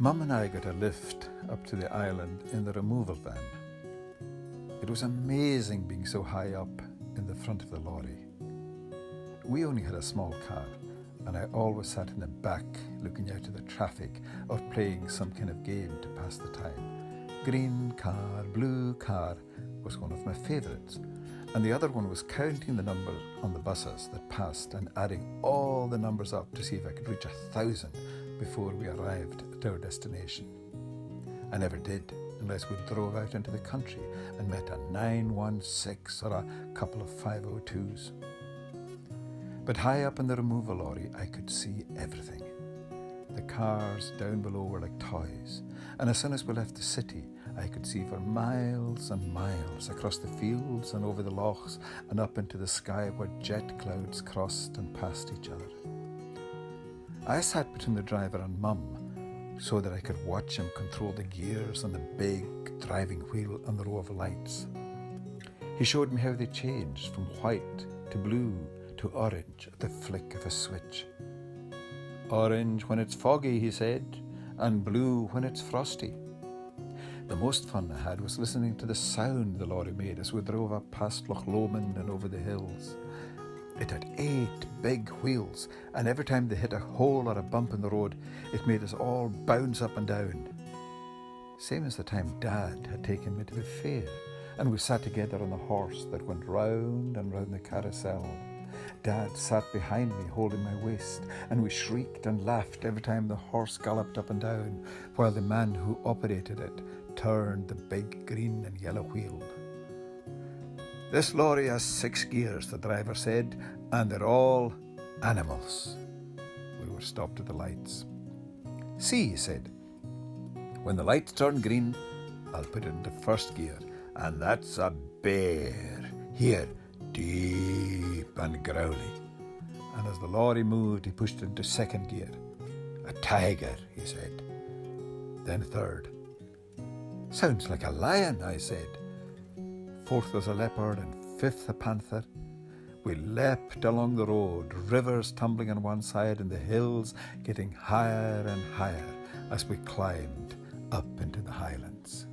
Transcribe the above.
Mum and I got a lift up to the island in the removal van. It was amazing being so high up in the front of the lorry. We only had a small car, and I always sat in the back looking out at the traffic or playing some kind of game to pass the time. Green car, blue car was one of my favourites, and the other one was counting the numbers on the buses that passed and adding all the numbers up to see if I could reach 1,000 before we arrived at our destination. I never did, unless we drove out into the country and met a 916 or a couple of 502s. But high up in the removal lorry, I could see everything. The cars down below were like toys, and as soon as we left the city, I could see for miles and miles across the fields and over the lochs and up into the sky where jet clouds crossed and passed each other. I sat between the driver and Mum so that I could watch him control the gears on the big driving wheel and the row of lights. He showed me how they changed from white to blue to orange at the flick of a switch. Orange when it's foggy, he said, and blue when it's frosty. The most fun I had was listening to the sound the lorry made as we drove up past Loch Lomond and over the hills. It had 8 big wheels, and every time they hit a hole or a bump in the road, it made us all bounce up and down. Same as the time Dad had taken me to the fair, and we sat together on the horse that went round and round the carousel. Dad sat behind me holding my waist, and we shrieked and laughed every time the horse galloped up and down, while the man who operated it turned the big green and yellow wheel. "This lorry has 6 gears," the driver said, "and they're all animals." We were stopped at the lights. "See," he said, "when the lights turn green, I'll put it into first gear, and that's a bear. Here, deep and growly." And as the lorry moved, he pushed it into second gear. "A tiger," he said. Then third. "Sounds like a lion," I said. Fourth was a leopard, and fifth a panther. We leapt along the road, rivers tumbling on one side and the hills getting higher and higher as we climbed up into the highlands.